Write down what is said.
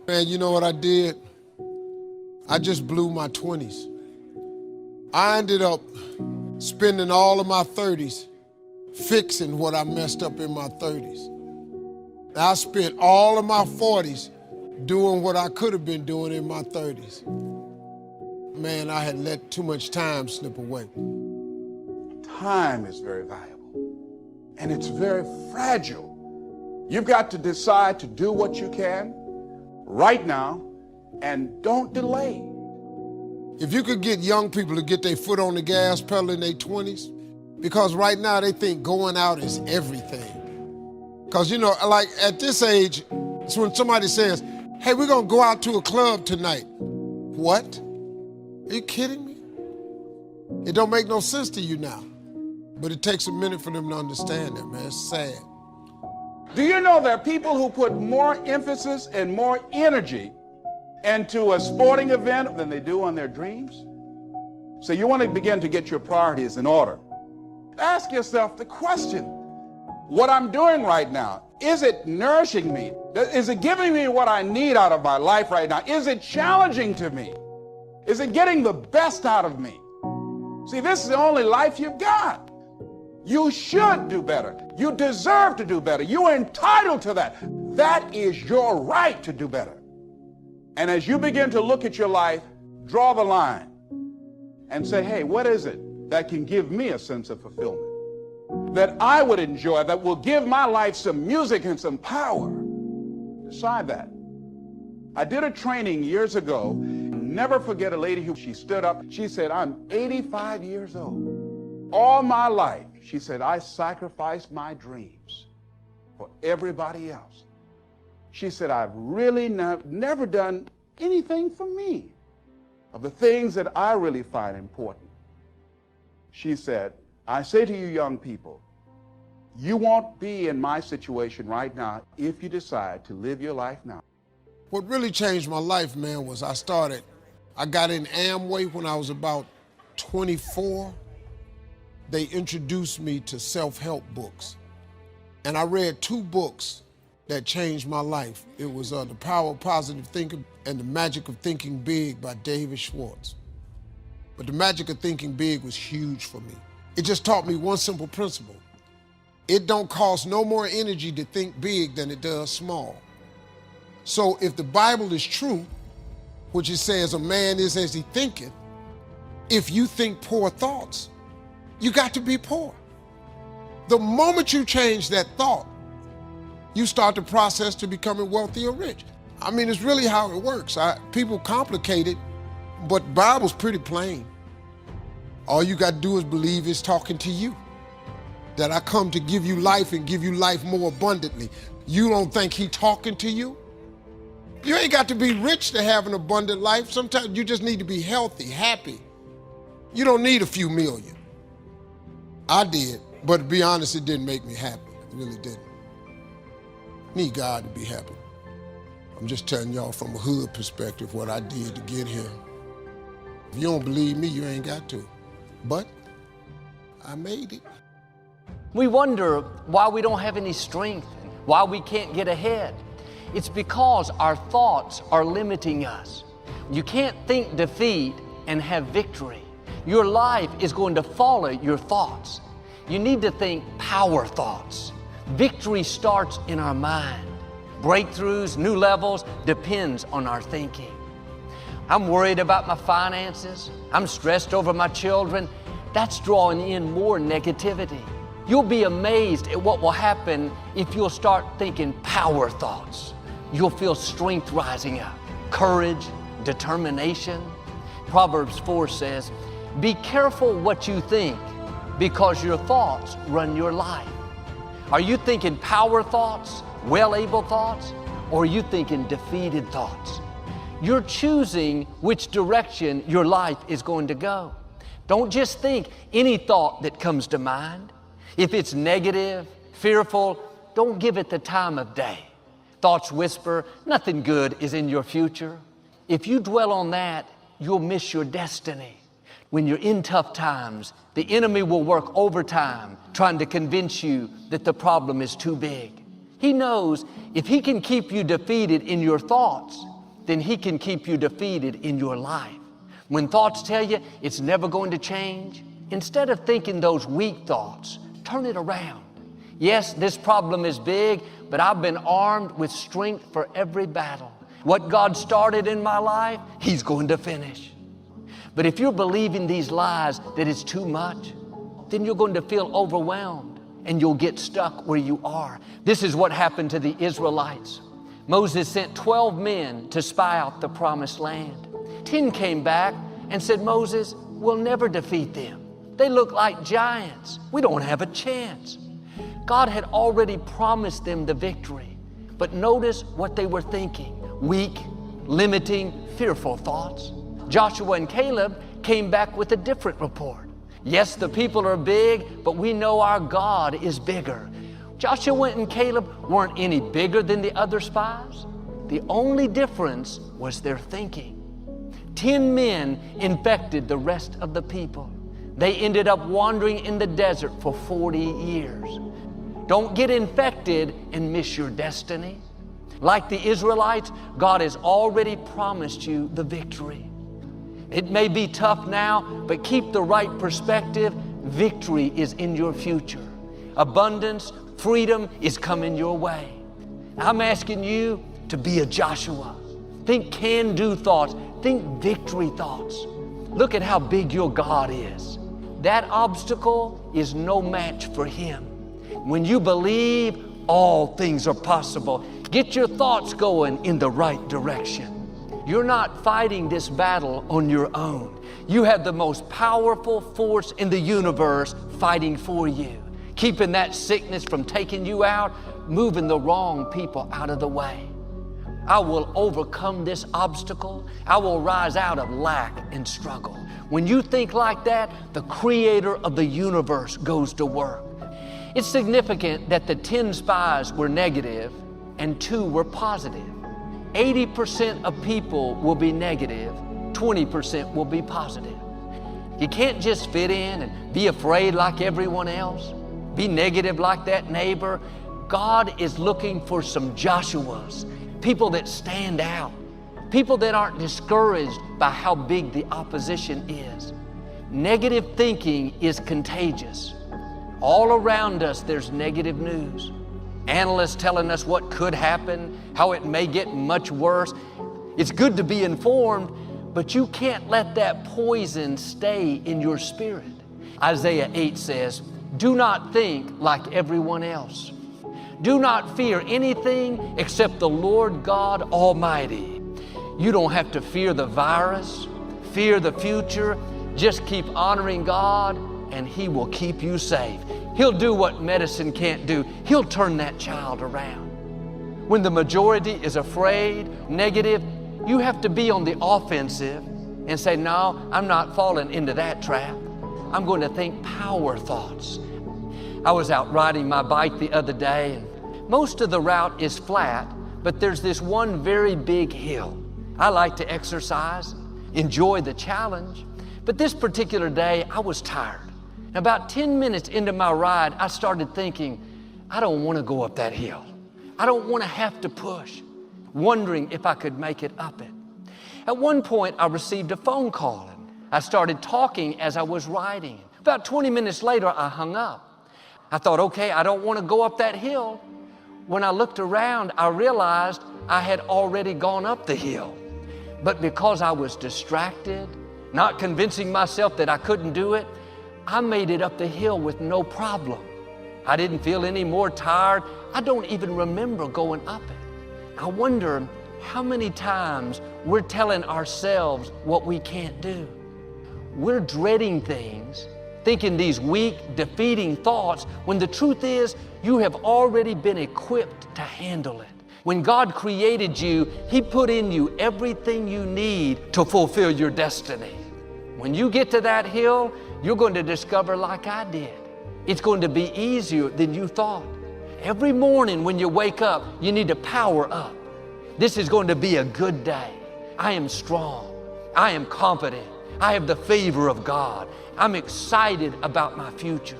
Man, you know what I did? I just blew my 20s. I ended up spending all of my 30s fixing what I messed up in my 30s. I spent all of my 40s doing what I could have been doing in my 30s. Man, I had let too much time slip away. Time is very valuable, and it's very fragile. You've got to decide to do what you can right now, and don't delay. If you could get young people to get their foot on the gas pedal in their 20s, because right now they think going out is everything. Because, you know, like at this age, it's when somebody says, hey, we're gonna go out to a club tonight. What? Are you kidding me? It don't make no sense to you now. But it takes a minute for them to understand that, man. It's sad. Do you know there are people who put more emphasis and more energy into a sporting event than they do on their dreams? So you want to begin to get your priorities in order. Ask yourself the question, what I'm doing right now, is it nourishing me? Is it giving me what I need out of my life right now? Is it challenging to me? Is it getting the best out of me? See, this is the only life you've got. You should do better. You deserve to do better. You are entitled to that. That is your right to do better. And as you begin to look at your life, draw the line and say, hey, what is it that can give me a sense of fulfillment, that I would enjoy, that will give my life some music and some power? Decide that. I did a training years ago. Never forget a lady who, she stood up. She said, I'm 85 years old. All my life, she said, I sacrificed my dreams for everybody else. She said, I've really never done anything for me, of the things that I really find important. She said, I say to you young people, you won't be in my situation right now if you decide to live your life now. What really changed my life, man, was I got in Amway when I was about 24. They introduced me to self-help books. And I read 2 books that changed my life. It was The Power of Positive Thinking and The Magic of Thinking Big by David Schwartz. But The Magic of Thinking Big was huge for me. It just taught me one simple principle. It don't cost no more energy to think big than it does small. So if the Bible is true, which it says a man is as he thinketh, if you think poor thoughts, you got to be poor. The moment you change that thought, you start the process to becoming wealthy or rich. I mean, it's really how it works. People complicate it, but the Bible's pretty plain. All you got to do is believe it's talking to you, that I come to give you life and give you life more abundantly. You don't think he's talking to you? You ain't got to be rich to have an abundant life. Sometimes you just need to be healthy, happy. You don't need a few million. I did, but to be honest, it didn't make me happy. It really didn't. Need God to be happy. I'm just telling y'all from a hood perspective what I did to get here. If you don't believe me, you ain't got to. But I made it. We wonder why we don't have any strength, why we can't get ahead. It's because our thoughts are limiting us. You can't think defeat and have victory. Your life is going to follow your thoughts. You need to think power thoughts. Victory starts in our mind. Breakthroughs, new levels, depends on our thinking. I'm worried about my finances. I'm stressed over my children. That's drawing in more negativity. You'll be amazed at what will happen if you'll start thinking power thoughts. You'll feel strength rising up, courage, determination. Proverbs 4 says, be careful what you think, because your thoughts run your life. Are you thinking power thoughts, well-able thoughts, or are you thinking defeated thoughts? You're choosing which direction your life is going to go. Don't just think any thought that comes to mind. If it's negative, fearful, don't give it the time of day. Thoughts whisper, nothing good is in your future. If you dwell on that, you'll miss your destiny. When you're in tough times, the enemy will work overtime trying to convince you that the problem is too big. He knows if he can keep you defeated in your thoughts, then He can keep you defeated in your life. When thoughts tell you it's never going to change, instead of thinking those weak thoughts, turn it around. Yes, this problem is big, but I've been armed with strength for every battle. What God started in my life, He's going to finish. But if you're believing these lies that it's too much, then you're going to feel overwhelmed and you'll get stuck where you are. This is what happened to the Israelites. Moses sent 12 men to spy out the promised land. 10 came back and said, Moses, we'll never defeat them. They look like giants. We don't have a chance. God had already promised them the victory. But notice what they were thinking. Weak, limiting, fearful thoughts. Joshua and Caleb came back with a different report. Yes, the people are big, but we know our God is bigger. Joshua and Caleb weren't any bigger than the other spies. The only difference was their thinking. 10 men infected the rest of the people. They ended up wandering in the desert for 40 years. Don't get infected and miss your destiny. Like the Israelites, God has already promised you the victory. It may be tough now, but keep the right perspective. Victory is in your future. Abundance, freedom is coming your way. I'm asking you to be a Joshua. Think can-do thoughts. Think victory thoughts. Look at how big your God is. That obstacle is no match for Him. When you believe, all things are possible. Get your thoughts going in the right direction. You're not fighting this battle on your own. You have the most powerful force in the universe fighting for you, keeping that sickness from taking you out, moving the wrong people out of the way. I will overcome this obstacle. I will rise out of lack and struggle. When you think like that, the Creator of the universe goes to work. It's significant that the 10 spies were negative and 2 were positive. 80% of people will be negative, 20% will be positive. You can't just fit in and be afraid like everyone else, be negative like that neighbor. God is looking for some Joshuas, people that stand out, people that aren't discouraged by how big the opposition is. Negative thinking is contagious. All around us, there's negative news. Analysts telling us what could happen, how it may get much worse. It's good to be informed, but you can't let that poison stay in your spirit. Isaiah 8 says, do not think like everyone else. Do not fear anything except the Lord God Almighty. You don't have to fear the virus, fear the future. Just keep honoring God and He will keep you safe. He'll do what medicine can't do. He'll turn that child around. When the majority is afraid, negative, you have to be on the offensive and say, no, I'm not falling into that trap. I'm going to think power thoughts. I was out riding my bike the other day, and most of the route is flat, but there's this one very big hill. I like to exercise, enjoy the challenge, but this particular day I was tired. About 10 minutes into my ride, I started thinking, I don't want to go up that hill. I don't want to have to push, wondering if I could make it up it. At one point, I received a phone call, and I started talking as I was riding. About 20 minutes later, I hung up. I thought, okay, I don't want to go up that hill. When I looked around, I realized I had already gone up the hill. But because I was distracted, not convincing myself that I couldn't do it, I made it up the hill with no problem. I didn't feel any more tired. I don't even remember going up it. I wonder how many times we're telling ourselves what we can't do. We're dreading things, thinking these weak, defeating thoughts, when the truth is you have already been equipped to handle it. When God created you, He put in you everything you need to fulfill your destiny. When you get to that hill, you're going to discover, like I did, it's going to be easier than you thought. Every morning when you wake up, you need to power up. This is going to be a good day. I am strong. I am confident. I have the favor of God. I'm excited about my future.